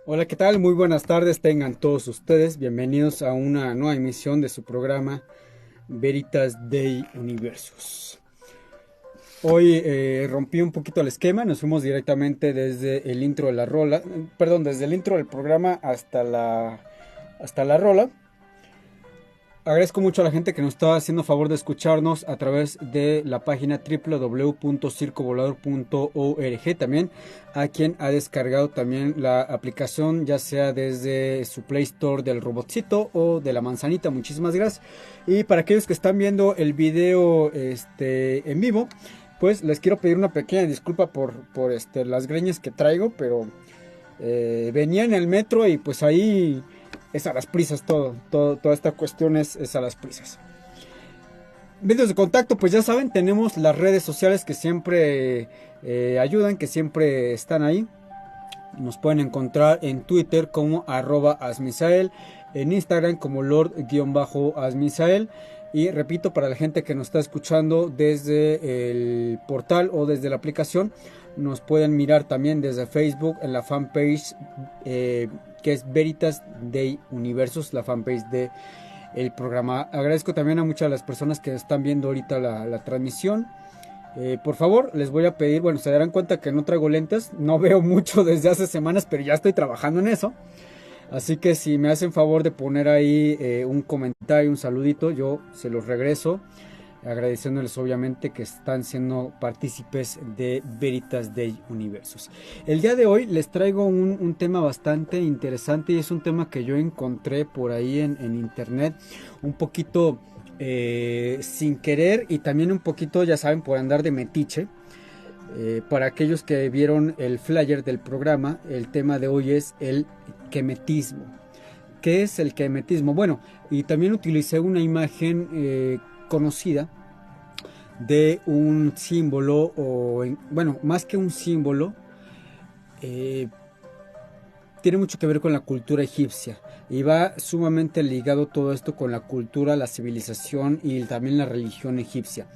Hola, ¿qué tal? Muy buenas tardes, tengan todos ustedes. Bienvenidos a una nueva emisión de su programa Veritas Dei Universus. Hoy rompí un poquito el esquema, nos fuimos directamente desde el intro de la rola, perdón, desde el intro del programa hasta la rola. Agradezco mucho a la gente que nos está haciendo favor de escucharnos a través de la página www.circovolador.org. También a quien ha descargado también la aplicación, ya sea desde su Play Store del robotcito o de la manzanita. Muchísimas gracias. Y para aquellos que están viendo el video en vivo, pues les quiero pedir una pequeña disculpa por las greñas que traigo, pero venía en el metro y pues ahí es a las prisas toda esta cuestión es a las prisas. Medios de contacto, pues ya saben, tenemos las redes sociales que siempre ayudan, que siempre están ahí. Nos pueden encontrar en Twitter como @asmisael, en Instagram como lord-asmisael. Y repito, para la gente que nos está escuchando desde el portal o desde la aplicación, nos pueden mirar también desde Facebook en la fanpage que es Veritas Dei Universos, la fanpage de el programa. Agradezco también a muchas de las personas que están viendo ahorita la transmisión. Por favor, les voy a pedir, bueno, se darán cuenta que no traigo lentes, no veo mucho desde hace semanas, pero ya estoy trabajando en eso. Así que si me hacen favor de poner ahí un comentario, un saludito, yo se los regreso, agradeciéndoles obviamente que están siendo partícipes de Veritas Dei Universos. El día de hoy les traigo un tema bastante interesante y es un tema que yo encontré por ahí en internet, un poquito sin querer y también un poquito, ya saben, por andar de metiche. Para aquellos que vieron el flyer del programa, el tema de hoy es el quemetismo. ¿Qué es el quemetismo? Bueno, y también utilicé una imagen conocida de un símbolo, bueno, más que un símbolo, eh, tiene mucho que ver con la cultura egipcia y va sumamente ligado todo esto con la cultura, la civilización y también la religión egipcia.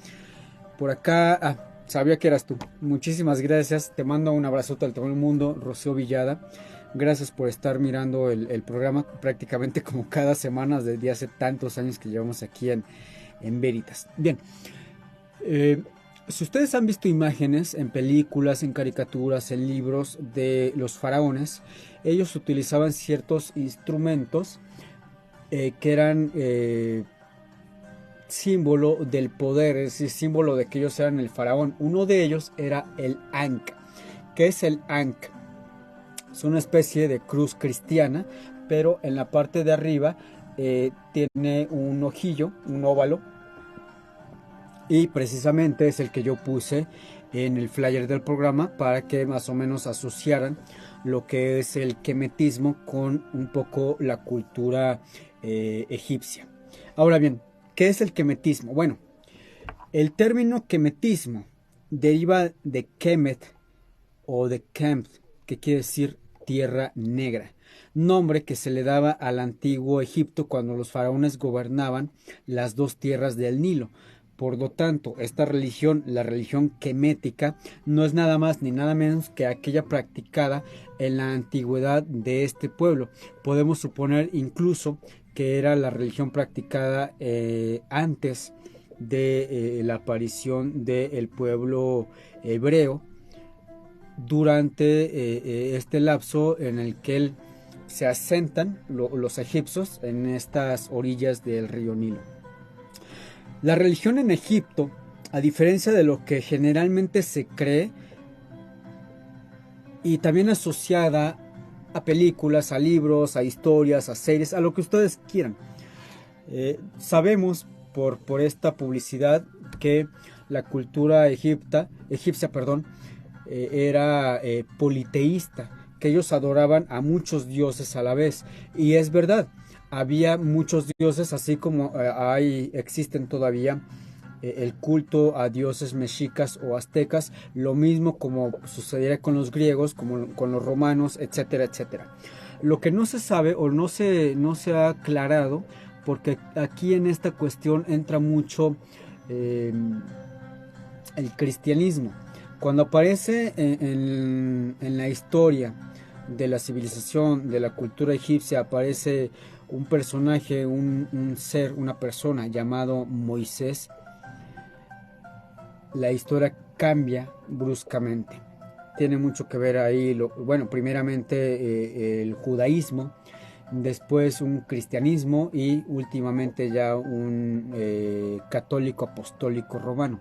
Por acá, sabía que eras tú. Muchísimas gracias. Te mando un abrazote al todo el mundo, Rocío Villada. Gracias por estar mirando el programa prácticamente como cada semana desde hace tantos años que llevamos aquí en Veritas. Bien, eh, si ustedes han visto imágenes en películas, en caricaturas, en libros de los faraones, ellos utilizaban ciertos instrumentos que eran símbolo del poder, es decir, símbolo de que ellos eran el faraón. Uno de ellos era el Ankh. ¿Qué es el Ankh? Es una especie de cruz cristiana, pero en la parte de arriba tiene un ojillo, un óvalo, y precisamente es el que yo puse en el flyer del programa para que más o menos asociaran lo que es el quemetismo con un poco la cultura egipcia. Ahora bien, ¿qué es el quemetismo? Bueno, el término quemetismo deriva de Kemet o de Kemt, que quiere decir tierra negra, nombre que se le daba al antiguo Egipto cuando los faraones gobernaban las dos tierras del Nilo. Por lo tanto, esta religión, la religión quemética, no es nada más ni nada menos que aquella practicada en la antigüedad de este pueblo. Podemos suponer incluso que era la religión practicada antes de la aparición del pueblo hebreo durante este lapso en el que se asentan los egipcios en estas orillas del río Nilo. La religión en Egipto, a diferencia de lo que generalmente se cree y también asociada a películas, a libros, a historias, a series, a lo que ustedes quieran, sabemos por esta publicidad que la cultura egipcia, era politeísta, que ellos adoraban a muchos dioses a la vez. Y es verdad, había muchos dioses, así como existen todavía el culto a dioses mexicas o aztecas, lo mismo como sucediera con los griegos, como con los romanos, etcétera, etcétera. Lo que no se sabe o no se ha aclarado, porque aquí en esta cuestión entra mucho eh, el cristianismo. Cuando aparece en la historia de la civilización, de la cultura egipcia, aparece un personaje, un ser, una persona llamado Moisés, la historia cambia bruscamente. Tiene mucho que ver ahí, bueno, primeramente el judaísmo, después un cristianismo y últimamente ya un católico apostólico romano.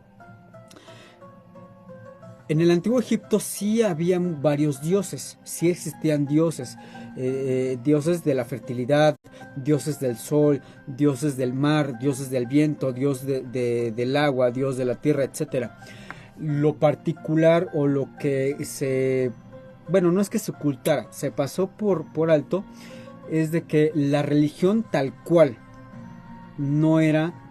En el antiguo Egipto sí habían varios dioses, sí existían dioses, dioses de la fertilidad, dioses del sol, dioses del mar, dioses del viento, dios del agua, dios de la tierra, etc. Lo particular o lo que bueno, no es que se ocultara, se pasó por alto, es de que la religión tal cual no era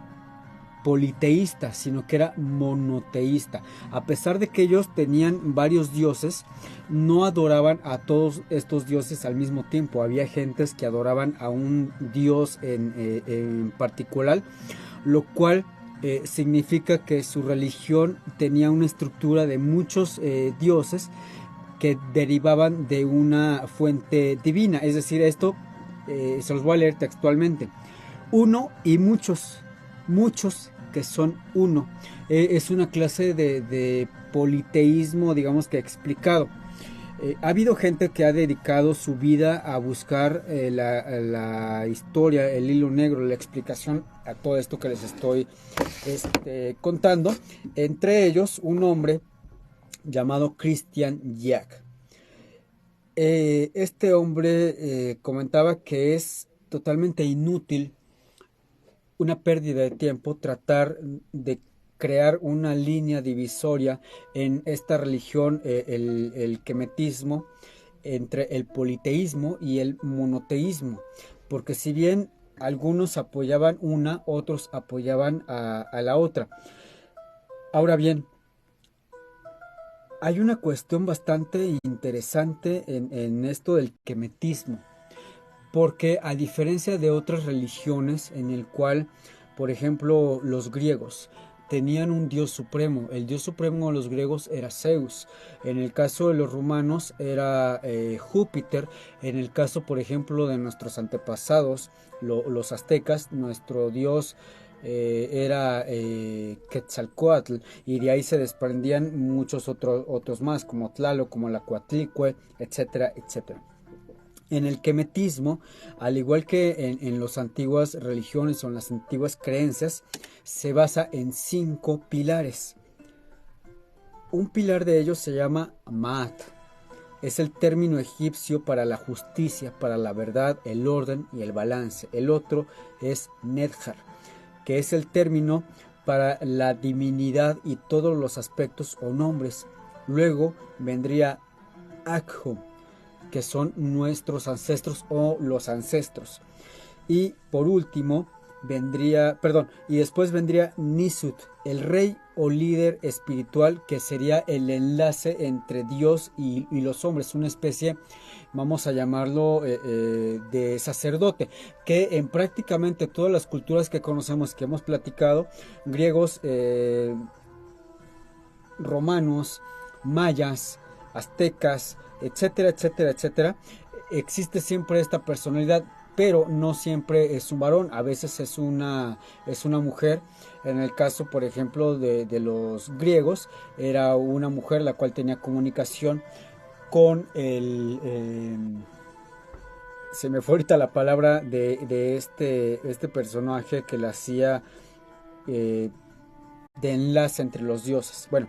politeísta, sino que era monoteísta. A pesar de que ellos tenían varios dioses, no adoraban a todos estos dioses al mismo tiempo. Había gentes que adoraban a un dios en particular, lo cual significa que su religión tenía una estructura de muchos dioses que derivaban de una fuente divina. Es decir, esto se los voy a leer textualmente. Uno y muchos que son uno. Es una clase de politeísmo, digamos que explicado. Ha habido gente que ha dedicado su vida a buscar la historia, el hilo negro, la explicación a todo esto que les estoy contando. Entre ellos, un hombre llamado Christian Jack. Este hombre comentaba que es totalmente inútil, una pérdida de tiempo, tratar de crear una línea divisoria en esta religión, el kemetismo, entre el politeísmo y el monoteísmo, porque si bien algunos apoyaban una, otros apoyaban a la otra. Ahora bien, hay una cuestión bastante interesante en esto del kemetismo, porque a diferencia de otras religiones en el cual, por ejemplo, los griegos tenían un dios supremo, el dios supremo de los griegos era Zeus, en el caso de los romanos era Júpiter, en el caso, por ejemplo, de nuestros antepasados, los aztecas, nuestro dios era Quetzalcóatl, y de ahí se desprendían muchos otros más, como Tlaloc, como la Coatlicue, etcétera, etcétera. En el kemetismo, al igual que en las antiguas religiones o en las antiguas creencias, se basa en 5 pilares. Un pilar de ellos se llama Maat. Es el término egipcio para la justicia, para la verdad, el orden y el balance. El otro es Nedjar, que es el término para la divinidad y todos los aspectos o nombres. Luego vendría Akhu, que son nuestros ancestros o los ancestros. Y por último después vendría Nisut, el rey o líder espiritual, que sería el enlace entre Dios y los hombres, una especie, vamos a llamarlo, de sacerdote, que en prácticamente todas las culturas que conocemos, que hemos platicado, griegos, romanos, mayas, aztecas, etcétera, etcétera, etcétera, existe siempre esta personalidad, pero no siempre es un varón, a veces es una mujer. En el caso, por ejemplo, de los griegos, era una mujer la cual tenía comunicación con se me fue ahorita la palabra de este personaje que la hacía de enlace entre los dioses. Bueno,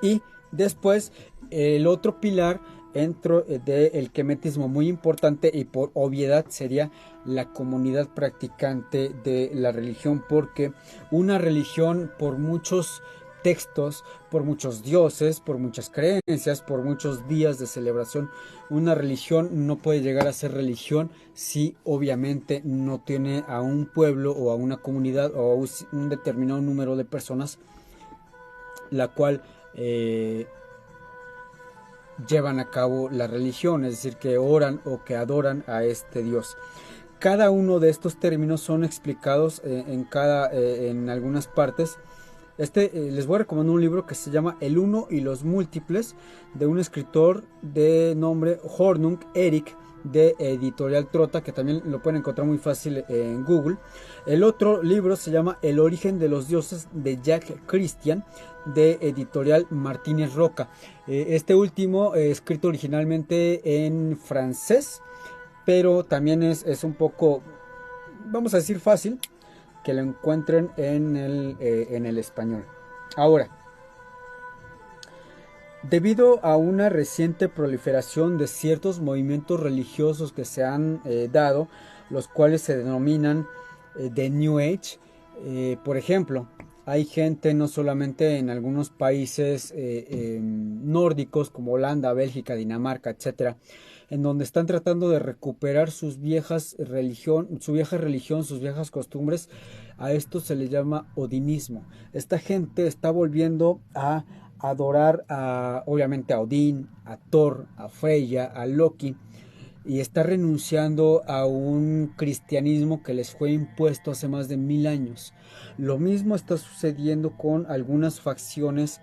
y después el otro pilar dentro del kemetismo muy importante y por obviedad sería la comunidad practicante de la religión, porque una religión, por muchos textos, por muchos dioses, por muchas creencias, por muchos días de celebración, una religión no puede llegar a ser religión si obviamente no tiene a un pueblo o a una comunidad o a un determinado número de personas la cual llevan a cabo la religión, es decir, que oran o que adoran a este Dios. Cada uno de estos términos son explicados en algunas partes Les voy a recomendar un libro que se llama El Uno y los Múltiples, de un escritor de nombre Hornung Erik, de Editorial Trota, que también lo pueden encontrar muy fácil en Google. El otro libro se llama El Origen de los Dioses, de Jack Christian, de Editorial Martínez Roca. Este último escrito originalmente en francés, pero también es un poco, vamos a decir, fácil que lo encuentren en el español. Ahora, debido a una reciente proliferación de ciertos movimientos religiosos que se han dado, los cuales se denominan de New Age, por ejemplo, hay gente no solamente en algunos países nórdicos como Holanda, Bélgica, Dinamarca, etcétera, en donde están tratando de recuperar su vieja religión, sus viejas costumbres. A esto se le llama odinismo. Esta gente está volviendo a adorar obviamente a Odín, a Thor, a Freya, a Loki, y está renunciando a un cristianismo que les fue impuesto hace más de 1000 años. Lo mismo está sucediendo con algunas facciones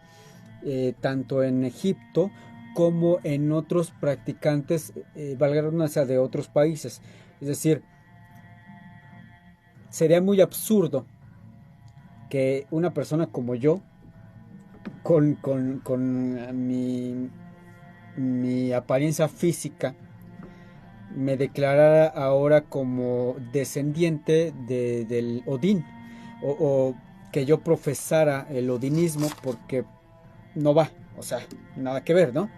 tanto en Egipto como en otros practicantes, valga la redundancia, de otros países. Es decir, sería muy absurdo que una persona como yo, con mi apariencia física, me declarara ahora como descendiente del Odín, o que yo profesara el odinismo, porque no va, o sea, nada que ver, ¿no?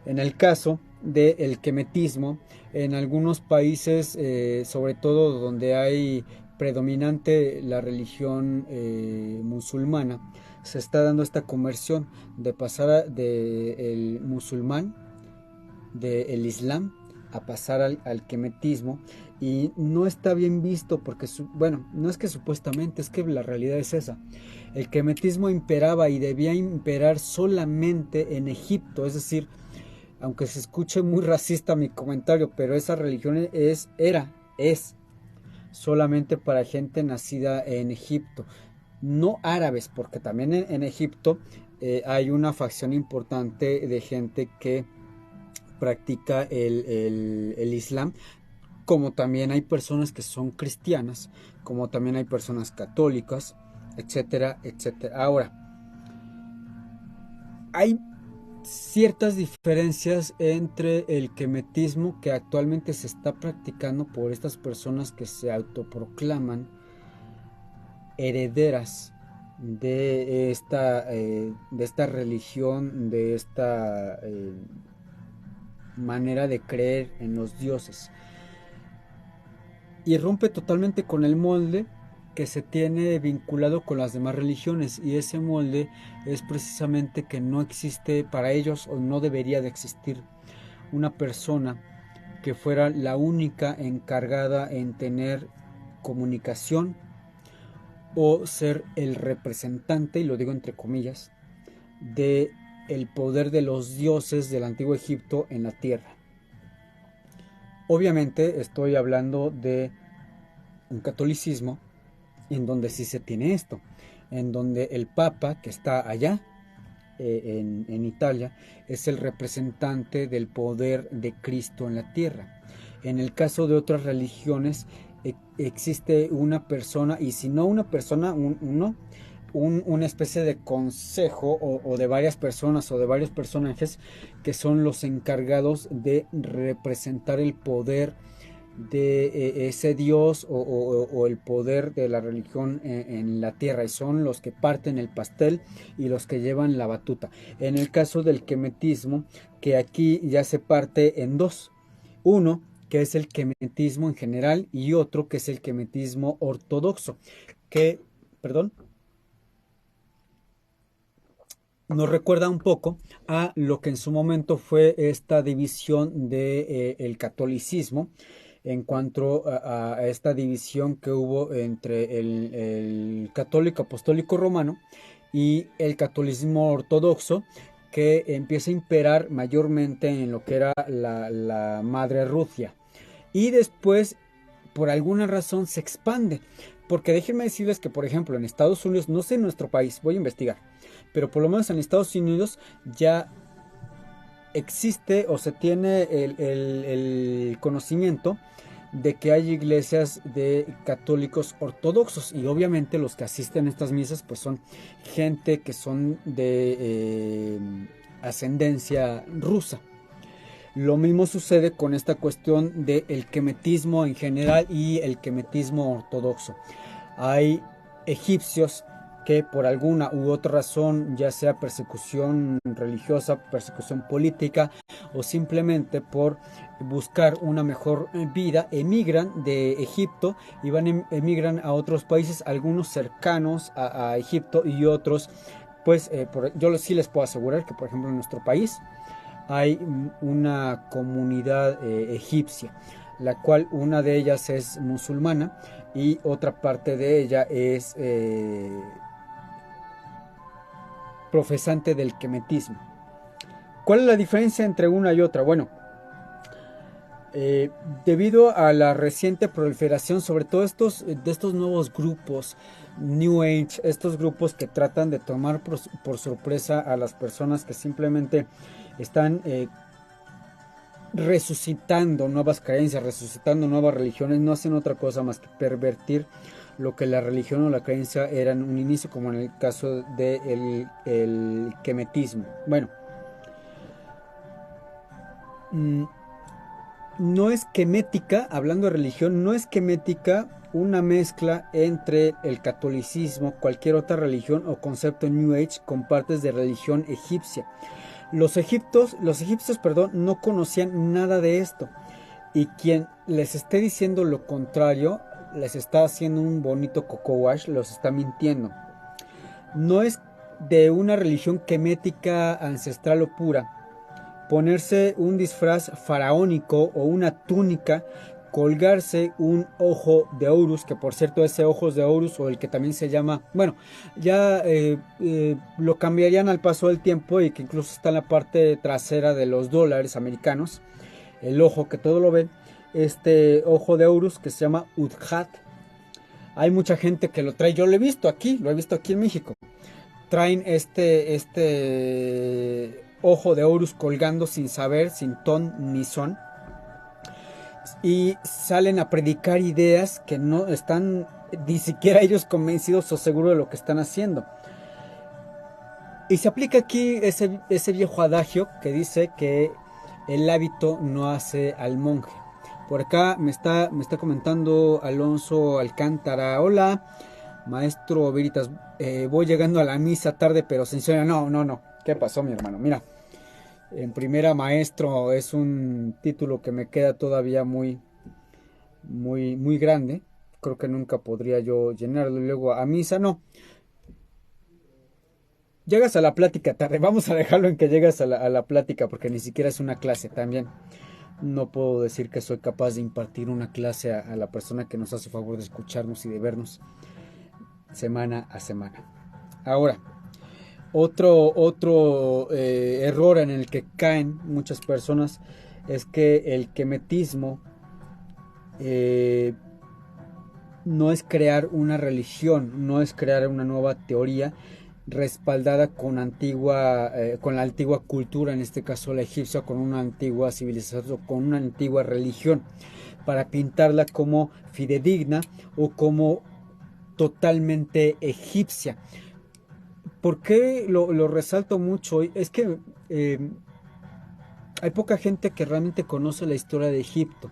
En el caso del kemetismo, en algunos países, sobre todo donde hay predominante la religión musulmana, se está dando esta conversión de pasar del musulmán, del islam, a pasar al kemetismo, y no está bien visto porque, bueno, no es que supuestamente, es que la realidad es esa. El kemetismo imperaba y debía imperar solamente en Egipto, es decir, aunque se escuche muy racista mi comentario, pero esa religión es solamente para gente nacida en Egipto, no árabes, porque también en Egipto hay una facción importante de gente que practica el Islam, como también hay personas que son cristianas, como también hay personas católicas, etcétera, etcétera. Ahora, hay ciertas diferencias entre el kemetismo que actualmente se está practicando por estas personas que se autoproclaman herederas de esta religión, de esta manera de creer en los dioses, y rompe totalmente con el molde que se tiene vinculado con las demás religiones, y ese molde es precisamente que no existe para ellos, o no debería de existir, una persona que fuera la única encargada en tener comunicación o ser el representante, y lo digo entre comillas, de el poder de los dioses del antiguo Egipto en la tierra. Obviamente estoy hablando de un catolicismo en donde sí se tiene esto, en donde el Papa, que está allá en Italia, es el representante del poder de Cristo en la tierra. En el caso de otras religiones existe una persona, y si no una persona, una especie de consejo o de varias personas o de varios personajes que son los encargados de representar el poder de ese Dios o el poder de la religión en la tierra, y son los que parten el pastel y los que llevan la batuta. En el caso del kemetismo, que aquí ya se parte en dos: uno que es el kemetismo en general y otro que es el kemetismo ortodoxo, que, perdón, nos recuerda un poco a lo que en su momento fue esta división de el catolicismo, en cuanto a esta división que hubo entre el católico apostólico romano y el catolicismo ortodoxo, que empieza a imperar mayormente en lo que era la madre Rusia, y después por alguna razón se expande, Porque déjenme decirles que, por ejemplo, en Estados Unidos, no sé en nuestro país, voy a investigar, pero por lo menos en Estados Unidos ya existe o se tiene el conocimiento de que hay iglesias de católicos ortodoxos, y obviamente los que asisten a estas misas pues son gente que son de ascendencia rusa. Lo mismo sucede con esta cuestión del quemetismo en general y el quemetismo ortodoxo. Hay egipcios que por alguna u otra razón, ya sea persecución religiosa, persecución política o simplemente por buscar una mejor vida, emigran de Egipto y emigran a otros países, algunos cercanos a Egipto y otros, pues yo sí les puedo asegurar que, por ejemplo, en nuestro país hay una comunidad egipcia, la cual una de ellas es musulmana y otra parte de ella es profesante del quemetismo. ¿Cuál es la diferencia entre una y otra? Bueno, debido a la reciente proliferación, sobre todo de estos nuevos grupos New Age, estos grupos que tratan de tomar por sorpresa a las personas que simplemente están resucitando nuevas creencias, resucitando nuevas religiones, no hacen otra cosa más que pervertir lo que la religión o la creencia era en un inicio, como en el caso del el quemetismo. Bueno, no es quemética, hablando de religión, no es quemética una mezcla entre el catolicismo, cualquier otra religión o concepto New Age con partes de religión egipcia. Los egipcios, no conocían nada de esto, y quien les esté diciendo lo contrario les está haciendo un bonito coco wash, los está mintiendo. No es de una religión quemética ancestral o pura ponerse un disfraz faraónico o una túnica, colgarse un ojo de Horus, que por cierto ese ojos de Horus, o el que también se llama, bueno, ya lo cambiarían al paso del tiempo, y que incluso está en la parte trasera de los dólares americanos, el ojo que todo lo ve, este ojo de Horus que se llama Udhat. Hay mucha gente que lo trae, yo lo he visto aquí en México. Traen este ojo de Horus colgando sin saber, sin ton ni son, y salen a predicar ideas que no están ni siquiera ellos convencidos o seguros de lo que están haciendo. Y se aplica aquí ese viejo adagio que dice que el hábito no hace al monje. Por acá me está comentando Alonso Alcántara: hola, maestro Veritas, voy llegando a la misa tarde pero sincera. No, ¿qué pasó, mi hermano? Mira, en primera, maestro es un título que me queda todavía muy grande. Creo que nunca podría yo llenarlo. Y luego a misa, no. Llegas a la plática tarde. Vamos a dejarlo en que llegas a la plática, porque ni siquiera es una clase también. No puedo decir que soy capaz de impartir una clase a la persona que nos hace favor de escucharnos y de vernos semana a semana. Ahora, otro error en el que caen muchas personas es que el quemetismo no es crear una religión, no es crear una nueva teoría respaldada con la antigua cultura, en este caso la egipcia, con una antigua civilización, con una antigua religión, para pintarla como fidedigna o como totalmente egipcia. ¿Por qué lo resalto mucho? Es que hay poca gente que realmente conoce la historia de Egipto,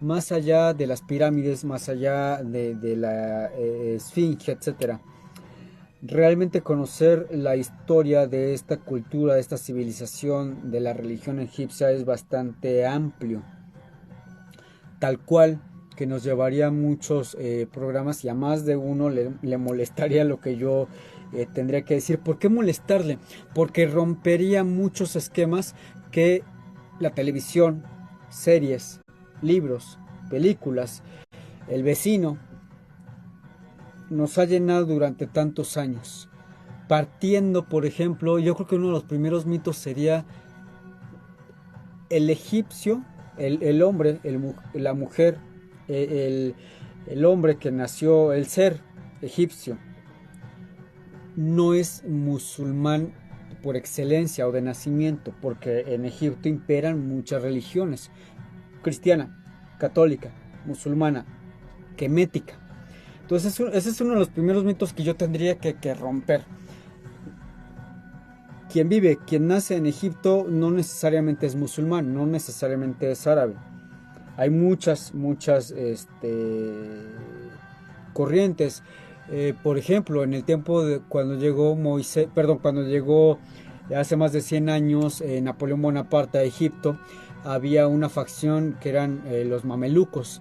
más allá de las pirámides, más allá de la esfinge, etcétera. Realmente conocer la historia de esta cultura, de esta civilización, de la religión egipcia es bastante amplio, tal cual que nos llevaría a muchos programas, y a más de uno le molestaría lo que yo tendría que decir. ¿Por qué molestarle? Porque rompería muchos esquemas que la televisión, series, libros, películas, El Vecino nos ha llenado durante tantos años. Partiendo, por ejemplo, yo creo que uno de los primeros mitos sería el egipcio, el hombre, la mujer, el hombre que nació, el ser egipcio, no es musulmán por excelencia o de nacimiento, porque en Egipto imperan muchas religiones, cristiana, católica, musulmana, quemética. Entonces ese es uno de los primeros mitos que yo tendría que romper. Quien vive, quien nace en Egipto no necesariamente es musulmán, no necesariamente es árabe. Hay muchas corrientes. Por ejemplo, en el tiempo de cuando llegó Moisés, perdón, cuando llegó hace más de 100 años Napoleón Bonaparte a Egipto, había una facción que eran los mamelucos,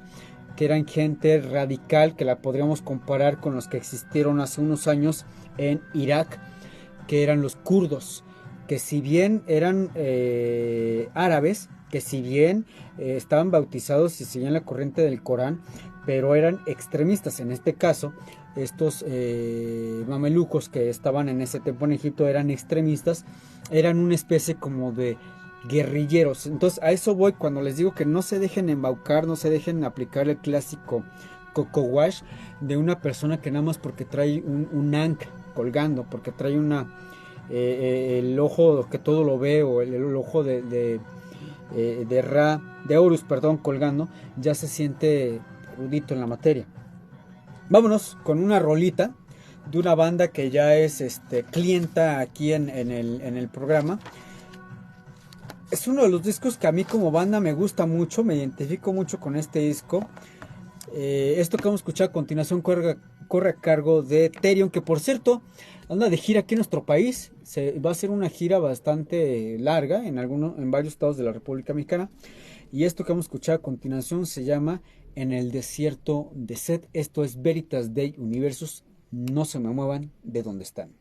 que eran gente radical que la podríamos comparar con los que existieron hace unos años en Irak, que eran los kurdos, que si bien eran árabes, que si bien estaban bautizados y seguían la corriente del Corán, pero eran extremistas. En este caso, estos mamelucos que estaban en ese tiempo en Egipto eran extremistas, eran una especie como de guerrilleros. Entonces a eso voy cuando les digo que no se dejen embaucar, no se dejen aplicar el clásico coco wash de una persona que nada más porque trae un ankh colgando, porque trae el ojo que todo lo ve, o el ojo de Ra, de Horus, perdón, colgando, ya se siente erudito en la materia. Vámonos con una rolita de una banda que ya es clienta aquí en el programa. Es uno de los discos que a mí como banda me gusta mucho, me identifico mucho con este disco. Esto que vamos a escuchar a continuación corre a cargo de Therion, que por cierto anda de gira aquí en nuestro país. Va a ser una gira bastante larga en varios estados de la República Mexicana. Y esto que vamos a escuchar a continuación se llama En el desierto de Set. Esto es Veritas Dei Universus. No se me muevan de donde están.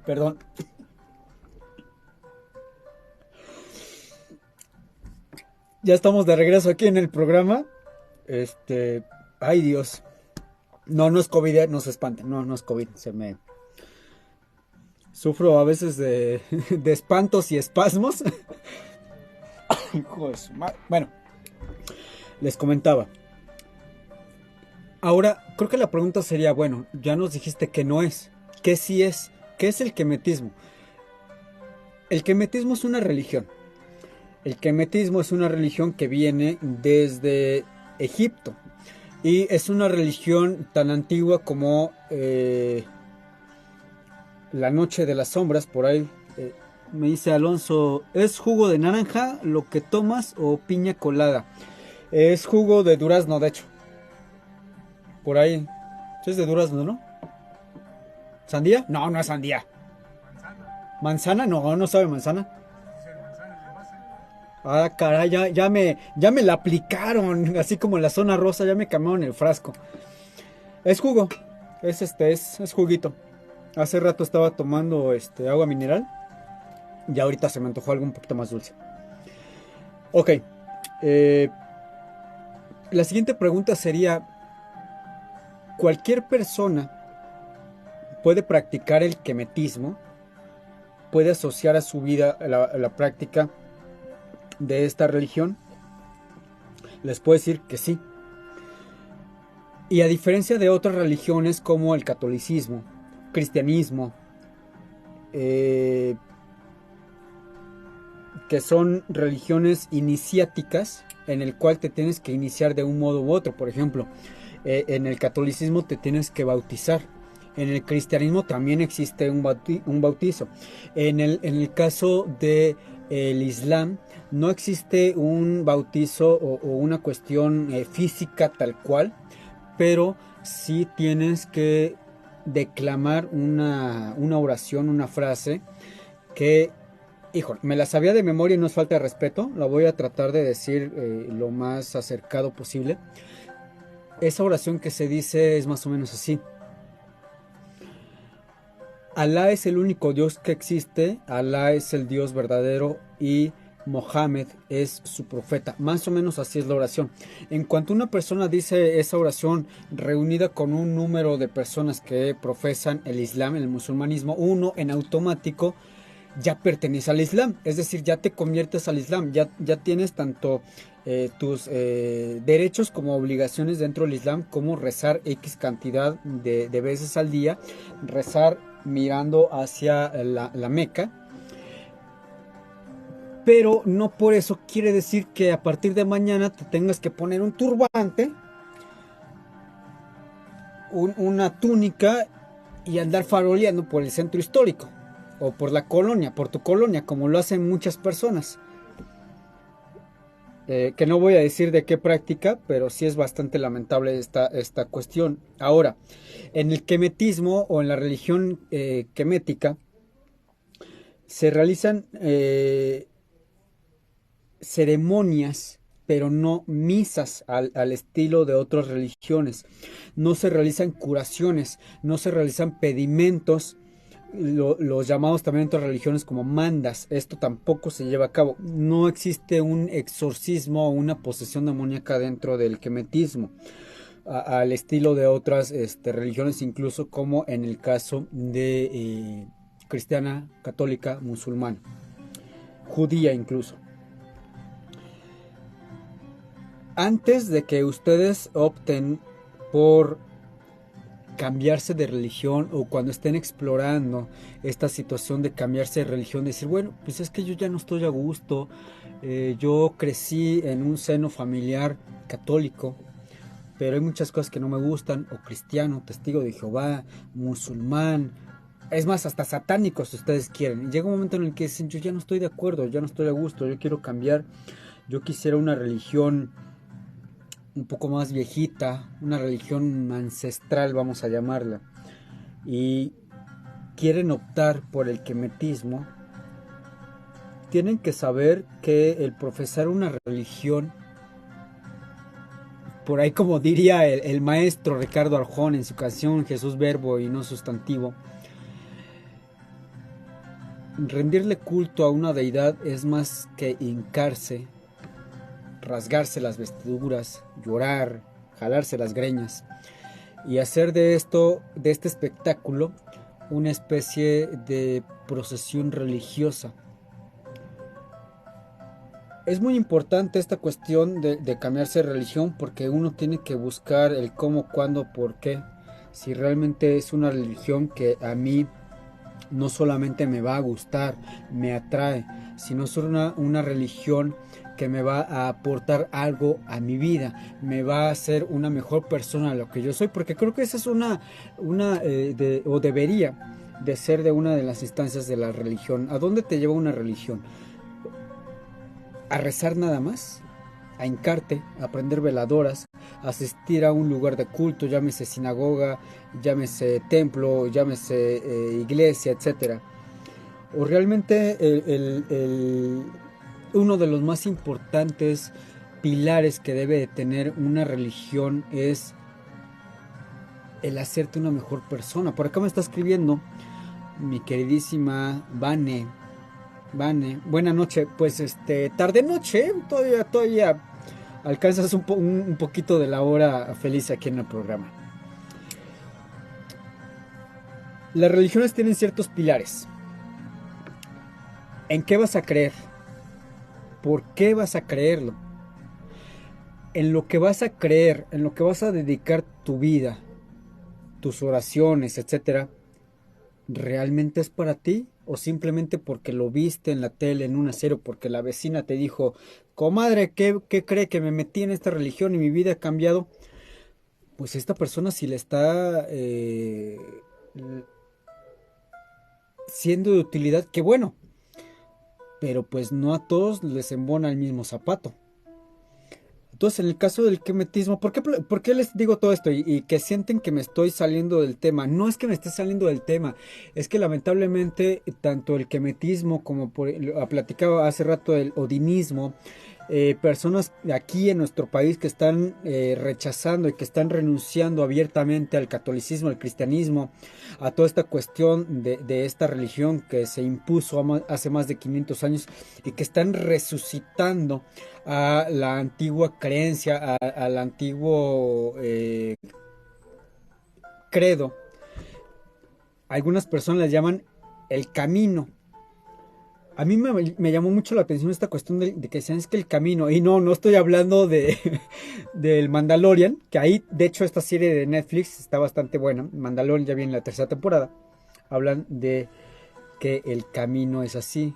Perdón. Ya estamos de regreso aquí en el programa. Ay Dios. No, no es COVID, no se espanten. No, no es COVID. Sufro a veces de espantos y espasmos. Hijo de su madre. Bueno, les comentaba. Ahora, creo que la pregunta sería, bueno, ya nos dijiste que no es. ¿Qué sí es? ¿Qué es el kemetismo? El kemetismo es una religión. El kemetismo es una religión que viene desde Egipto. Y es una religión tan antigua como la noche de las sombras, por ahí. Me dice Alonso, ¿es jugo de naranja lo que tomas o piña colada? Es jugo de durazno, de hecho. Por ahí. ¿Sí es de durazno, no? ¿Sandía? No, no es sandía. ¿Manzana? No, no sabe manzana. Ah, caray, ya me la aplicaron. Así como en la zona rosa, ya me cambiaron el frasco. Es jugo. Es juguito. Hace rato estaba tomando agua mineral. Y ahorita se me antojó algo un poquito más dulce. Ok. La siguiente pregunta sería: ¿cualquier persona puede practicar el kemetismo? ¿Puede asociar a su vida la práctica de esta religión? Les puedo decir que sí. Y a diferencia de otras religiones como el catolicismo, cristianismo, que son religiones iniciáticas, en el cual te tienes que iniciar de un modo u otro. Por ejemplo, en el catolicismo te tienes que bautizar. En el cristianismo también existe un bautizo. En el caso de el Islam, no existe un bautizo o una cuestión física tal cual, pero sí tienes que declamar una oración, una frase que, híjole, me la sabía de memoria y no es falta de respeto, la voy a tratar de decir lo más acercado posible. Esa oración que se dice es más o menos así: Alá es el único Dios que existe, Alá es el Dios verdadero y Mohammed es su profeta. Más o menos así es la oración. En cuanto una persona dice esa oración reunida con un número de personas que profesan el Islam, el musulmanismo, uno en automático ya pertenece al Islam. Es decir, ya te conviertes al Islam, ya tienes tanto tus derechos como obligaciones dentro del Islam, como rezar X cantidad de veces al día, rezar mirando hacia la Meca. Pero no por eso quiere decir que a partir de mañana te tengas que poner un turbante, una túnica y andar faroleando por el centro histórico o por la colonia, por tu colonia, como lo hacen muchas personas. Que no voy a decir de qué práctica, pero sí es bastante lamentable esta cuestión. Ahora, en el quemetismo o en la religión quemética se realizan ceremonias, pero no misas al estilo de otras religiones. No se realizan curaciones, no se realizan pedimentos, los llamados también en otras religiones como mandas. Esto tampoco se lleva a cabo. No existe un exorcismo o una posesión demoníaca dentro del quemetismo, al estilo de otras religiones, incluso como en el caso de cristiana, católica, musulmana, judía incluso. Antes de que ustedes opten por cambiarse de religión, o cuando estén explorando esta situación de cambiarse de religión, decir, bueno, pues es que yo ya no estoy a gusto, yo crecí en un seno familiar católico, pero hay muchas cosas que no me gustan, o cristiano, testigo de Jehová, musulmán, es más, hasta satánico si ustedes quieren. Y llega un momento en el que dicen, yo ya no estoy de acuerdo, ya no estoy a gusto, yo quiero cambiar, yo quisiera una religión un poco más viejita, una religión ancestral, vamos a llamarla, y quieren optar por el quemetismo. Tienen que saber que el profesar una religión, por ahí como diría el maestro Ricardo Arjón en su canción Jesús Verbo y no sustantivo, rendirle culto a una deidad es más que hincarse, rasgarse las vestiduras, llorar, jalarse las greñas y hacer de este espectáculo, una especie de procesión religiosa. Es muy importante esta cuestión de cambiarse de religión, porque uno tiene que buscar el cómo, cuándo, por qué. Si realmente es una religión que a mí no solamente me va a gustar, me atrae, sino es una religión que me va a aportar algo a mi vida, me va a hacer una mejor persona de lo que yo soy, porque creo que esa es o debería de ser de una de las instancias de la religión. ¿A dónde te lleva una religión? ¿A rezar nada más? ¿A hincarte, a aprender veladoras, a asistir a un lugar de culto, llámese sinagoga, llámese templo, llámese iglesia, etcétera? ¿O realmente uno de los más importantes pilares que debe de tener una religión es el hacerte una mejor persona? Por acá me está escribiendo mi queridísima Vane, buena noche. Pues tarde noche, todavía alcanzas un poquito de la hora feliz aquí en el programa. Las religiones tienen ciertos pilares. ¿En qué vas a creer? ¿Por qué vas a creerlo? En lo que vas a creer, en lo que vas a dedicar tu vida, tus oraciones, etcétera, ¿realmente es para ti o simplemente porque lo viste en la tele, en una serie, porque la vecina te dijo, comadre, ¿qué cree que me metí en esta religión y mi vida ha cambiado? Pues esta persona si le está siendo de utilidad, qué bueno, pero pues no a todos les embona el mismo zapato. Entonces, en el caso del quemetismo, por qué les digo todo esto? Y que sienten que me estoy saliendo del tema. No es que me esté saliendo del tema, es que lamentablemente tanto el quemetismo como platicaba hace rato el odinismo, personas aquí en nuestro país que están rechazando y que están renunciando abiertamente al catolicismo, al cristianismo, a toda esta cuestión de esta religión que se impuso hace más de 500 años y que están resucitando a la antigua creencia, al antiguo credo. Algunas personas le llaman el camino. A mí me llamó mucho la atención esta cuestión de que decían es que el camino, y no estoy hablando del Mandalorian, que ahí de hecho esta serie de Netflix está bastante buena, Mandalorian ya viene la tercera temporada, hablan de que el camino es así,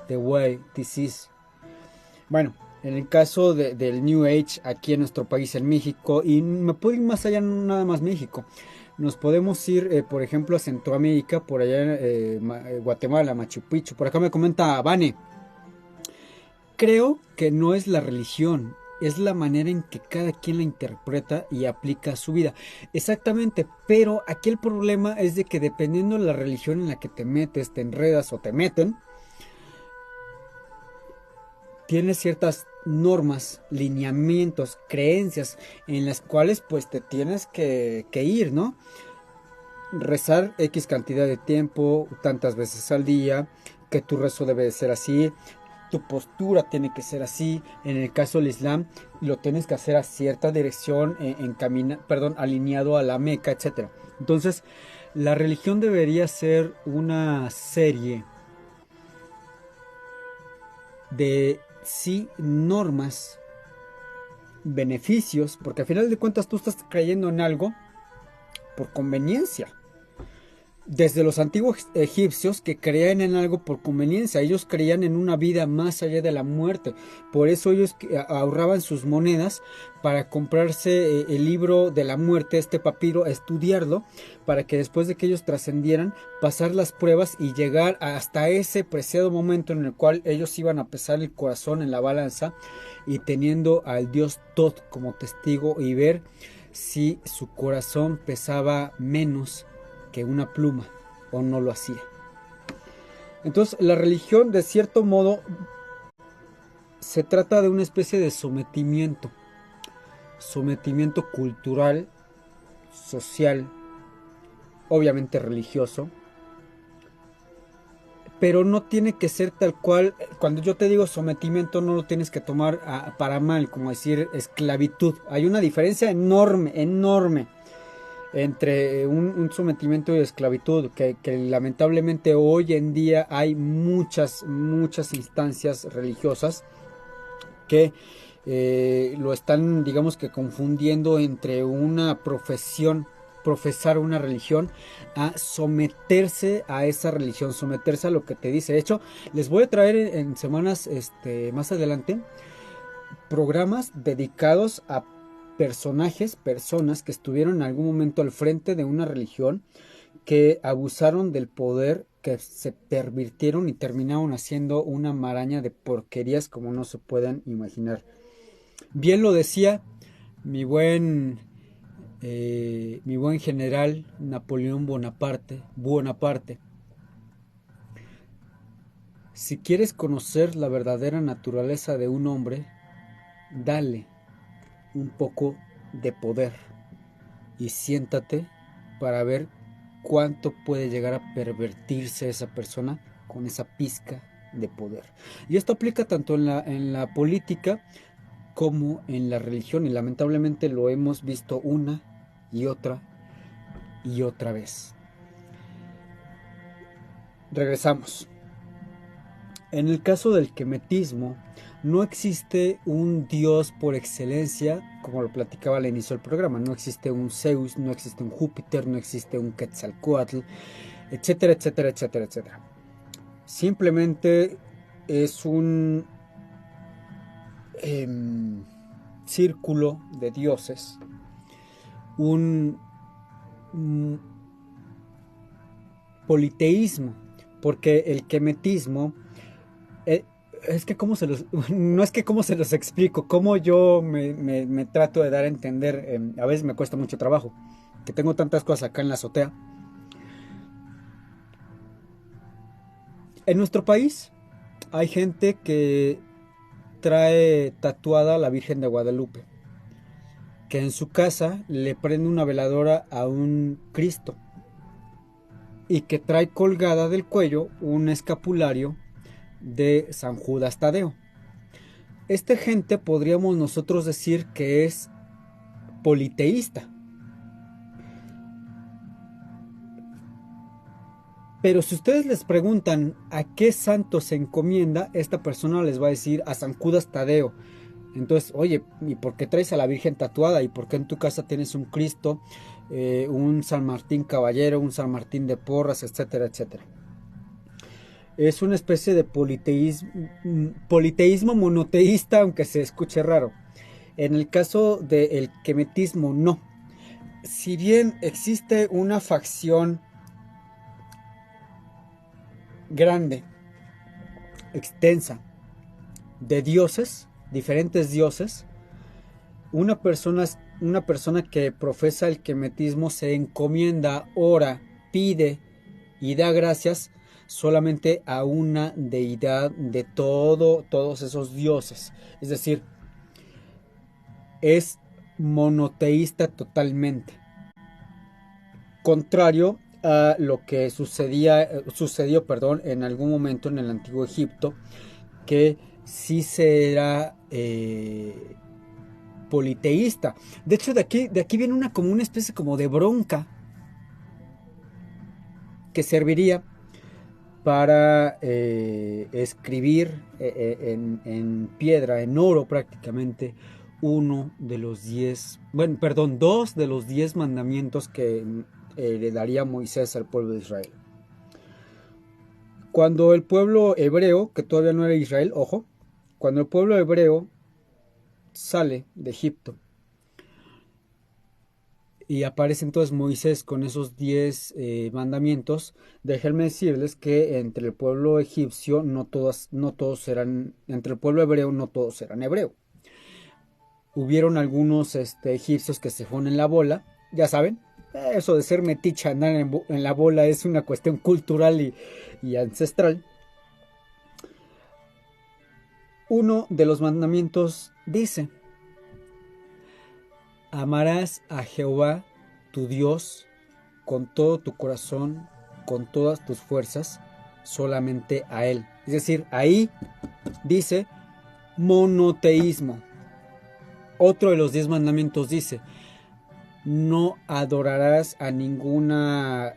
the way, this is. Bueno, en el caso del New Age aquí en nuestro país, en México, y me puedo ir más allá, no nada más México, nos podemos ir, por ejemplo, a Centroamérica, por allá, Guatemala, Machu Picchu. Por acá me comenta Vane. Creo que no es la religión, es la manera en que cada quien la interpreta y aplica a su vida. Exactamente, pero aquí el problema es de que dependiendo de la religión en la que te metes, te enredas o te meten, tienes ciertas normas, lineamientos, creencias en las cuales pues te tienes que ir, ¿no? Rezar X cantidad de tiempo, tantas veces al día, que tu rezo debe de ser así, tu postura tiene que ser así. En el caso del Islam, lo tienes que hacer a cierta dirección, alineado a la Meca, etc. Entonces, la religión debería ser una serie de sí normas, beneficios, porque al final de cuentas tú estás creyendo en algo por conveniencia. Desde los antiguos egipcios que creían en algo por conveniencia, ellos creían en una vida más allá de la muerte, por eso ellos ahorraban sus monedas para comprarse el libro de la muerte, este papiro, estudiarlo, para que después de que ellos trascendieran, pasar las pruebas y llegar hasta ese preciado momento en el cual ellos iban a pesar el corazón en la balanza y teniendo al dios Tot como testigo y ver si su corazón pesaba menos que una pluma o no lo hacía. Entonces la religión de cierto modo se trata de una especie de sometimiento cultural, social, obviamente religioso, pero no tiene que ser tal cual. Cuando yo te digo sometimiento no lo tienes que tomar para mal, como decir esclavitud. Hay una diferencia enorme entre un sometimiento y esclavitud, que lamentablemente hoy en día hay muchas instancias religiosas que lo están, digamos que confundiendo entre una profesar una religión, a someterse a esa religión, someterse a lo que te dice. De hecho, les voy a traer en semanas más adelante programas dedicados a personas que estuvieron en algún momento al frente de una religión, que abusaron del poder, que se pervirtieron y terminaron haciendo una maraña de porquerías como no se pueden imaginar. Bien lo decía mi buen general Napoleón Bonaparte. Si quieres conocer la verdadera naturaleza de un hombre, dale un poco de poder y siéntate para ver cuánto puede llegar a pervertirse esa persona con esa pizca de poder. Y esto aplica tanto en la política como en la religión, y lamentablemente lo hemos visto una y otra vez. Regresamos. En el caso del quemetismo, no existe un dios por excelencia, como lo platicaba al inicio del programa. No existe un Zeus, no existe un Júpiter, no existe un Quetzalcóatl. etcétera, etcétera, etcétera, etcétera. Simplemente es un círculo de dioses, un politeísmo, porque el kemetismo es que cómo se los no es que cómo se los explico, cómo yo me trato de dar a entender, a veces me cuesta mucho trabajo, que tengo tantas cosas acá en la azotea. En nuestro país hay gente que trae tatuada a la Virgen de Guadalupe, que en su casa le prende una veladora a un Cristo y que trae colgada del cuello un escapulario de San Judas Tadeo. Esta gente podríamos nosotros decir que es politeísta. Pero si ustedes les preguntan a qué santo se encomienda, esta persona les va a decir a San Judas Tadeo. Entonces, oye, ¿y por qué traes a la Virgen tatuada? ¿Y por qué en tu casa tienes un Cristo, un San Martín Caballero, un San Martín de Porras, etcétera, etcétera? Es una especie de politeísmo monoteísta, aunque se escuche raro. En el caso del kemetismo, no. Si bien existe una facción grande, extensa, de dioses, diferentes dioses, una persona que profesa el kemetismo se encomienda, ora, pide y da gracias solamente a una deidad de todos esos dioses. Es decir, es monoteísta totalmente. Contrario a lo que sucedió en algún momento en el antiguo Egipto, que sí será politeísta. De hecho, de aquí viene como una especie como de bronca que serviría para escribir en piedra, en oro prácticamente, dos de los 10 mandamientos que le daría Moisés al pueblo de Israel. Cuando el pueblo hebreo, que todavía no era Israel, ojo, cuando el pueblo hebreo sale de Egipto y aparece entonces Moisés con esos 10 mandamientos, déjenme decirles que entre el pueblo egipcio no todos eran, entre el pueblo hebreo no todos eran hebreo. Hubieron algunos egipcios que se fueron en la bola, ya saben, eso de ser metiche, andar en la bola es una cuestión cultural y ancestral. Uno de los mandamientos dice: amarás a Jehová tu Dios con todo tu corazón, con todas tus fuerzas, solamente a Él. Es decir, ahí dice monoteísmo. Otro de los 10 mandamientos dice: no adorarás a ninguna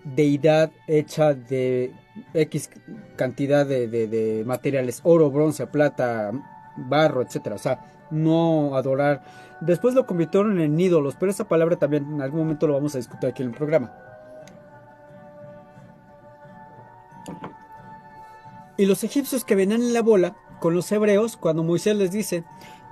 deidad hecha de X cantidad de materiales, oro, bronce, plata, barro, etcétera. O sea, no adorar. Después lo convirtieron en ídolos, pero esa palabra también en algún momento lo vamos a discutir aquí en el programa. Y los egipcios que venían en la bola con los hebreos, cuando Moisés les dice: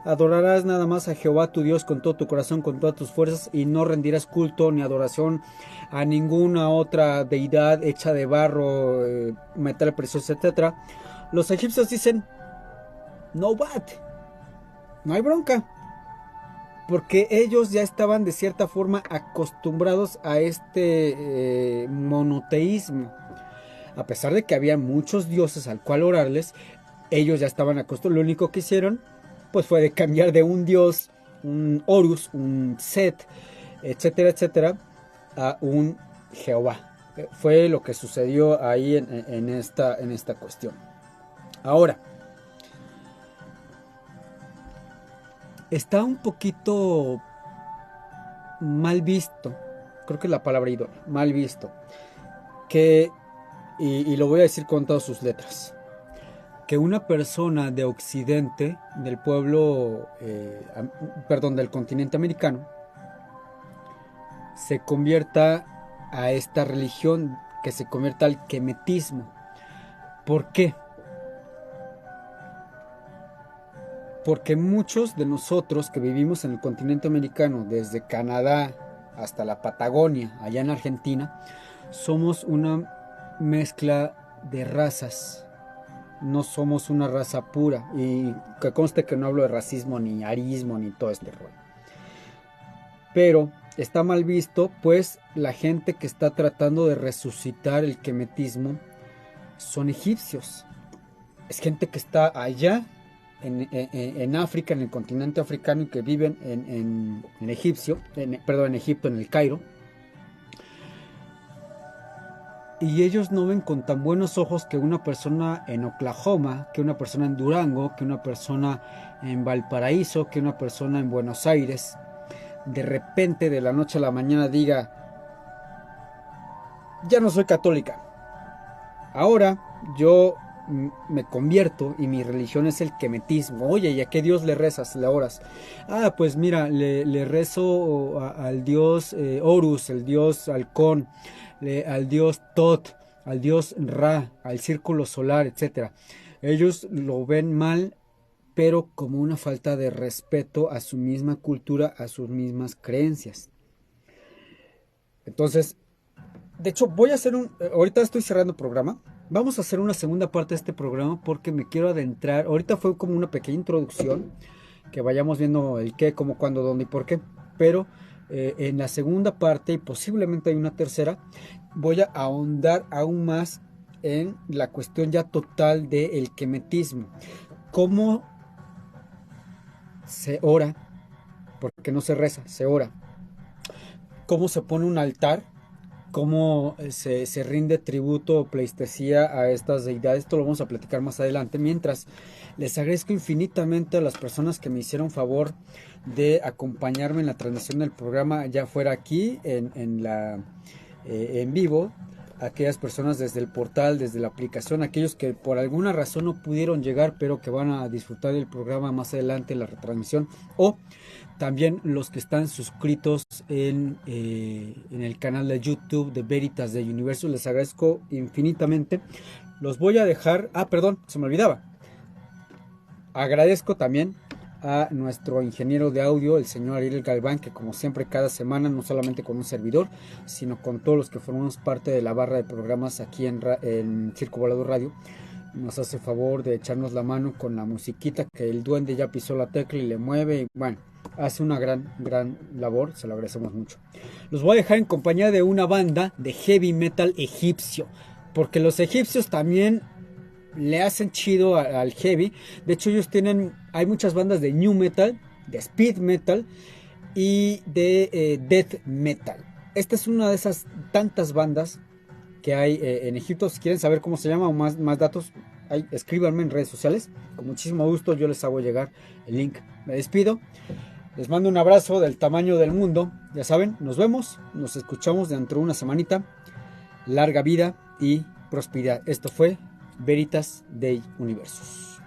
adorarás nada más a Jehová tu Dios con todo tu corazón, con todas tus fuerzas, y no rendirás culto ni adoración a ninguna otra deidad hecha de barro, metal precioso, etc. Los egipcios dicen: no bat, no hay bronca, porque ellos ya estaban de cierta forma acostumbrados a este monoteísmo. A pesar de que había muchos dioses al cual orarles, ellos ya estaban acostumbrados. Lo único que hicieron pues fue de cambiar de un dios, un Horus, un Set, etcétera, etcétera, a un Jehová. Fue lo que sucedió ahí en esta cuestión. Ahora, está un poquito mal visto, creo que es la palabra ídolo, mal visto, que, y lo voy a decir con todas sus letras, que una persona de Occidente, del pueblo, del continente americano, se convierta a esta religión, que se convierta al kemetismo. ¿Por qué? Porque muchos de nosotros que vivimos en el continente americano, desde Canadá hasta la Patagonia, allá en Argentina, somos una mezcla de razas. No somos una raza pura. Y que conste que no hablo de racismo, ni arismo, ni todo este rollo. Pero está mal visto, pues la gente que está tratando de resucitar el kemetismo son egipcios. Es gente que está allá en África, en el continente africano, y que viven en Egipto, en el Cairo. Y ellos no ven con tan buenos ojos que una persona en Oklahoma, que una persona en Durango, que una persona en Valparaíso, que una persona en Buenos Aires, de repente, de la noche a la mañana, diga: ya no soy católica, ahora yo me convierto y mi religión es el kemetismo. Oye, ¿y a qué Dios le rezas, le oras? Ah, pues mira, le rezo al dios Horus, el dios halcón, al dios Tot, al dios Ra, al círculo solar, etc. Ellos lo ven mal, pero como una falta de respeto a su misma cultura, a sus mismas creencias. Entonces, de hecho, voy a hacer ahorita estoy cerrando el programa. Vamos a hacer una segunda parte de este programa porque me quiero adentrar. Ahorita fue como una pequeña introducción, que vayamos viendo el qué, cómo, cuándo, dónde y por qué. Pero en la segunda parte, y posiblemente hay una tercera, voy a ahondar aún más en la cuestión ya total del kemetismo. Cómo se ora, porque no se reza, se ora. Cómo se pone un altar, cómo se rinde tributo o pleistesía a estas deidades. Esto lo vamos a platicar más adelante. Mientras, les agradezco infinitamente a las personas que me hicieron favor de acompañarme en la transmisión del programa, ya fuera aquí en vivo, aquellas personas desde el portal, desde la aplicación, aquellos que por alguna razón no pudieron llegar, pero que van a disfrutar del programa más adelante en la retransmisión, o también los que están suscritos en el canal de YouTube de Veritas de Universo. Les agradezco infinitamente. Los voy a dejar. Perdón, se me olvidaba. Agradezco también a nuestro ingeniero de audio, el señor Ariel Galván, que como siempre cada semana, no solamente con un servidor, sino con todos los que formamos parte de la barra de programas aquí en Circo Volador Radio, nos hace favor de echarnos la mano con la musiquita, que el duende ya pisó la tecla y le mueve, y bueno, hace una gran labor, se lo agradecemos mucho. Los voy a dejar en compañía de una banda de heavy metal egipcio, porque los egipcios también le hacen chido al heavy. De hecho, hay muchas bandas de new metal, de speed metal y de death metal. Esta es una de esas tantas bandas que hay en Egipto. Si quieren saber cómo se llama o más datos, escríbanme en redes sociales. Con muchísimo gusto yo les hago llegar el link. Me despido. Les mando un abrazo del tamaño del mundo. Ya saben, nos vemos, nos escuchamos dentro de una semanita. Larga vida y prosperidad. Esto fue Veritas Dei Universus.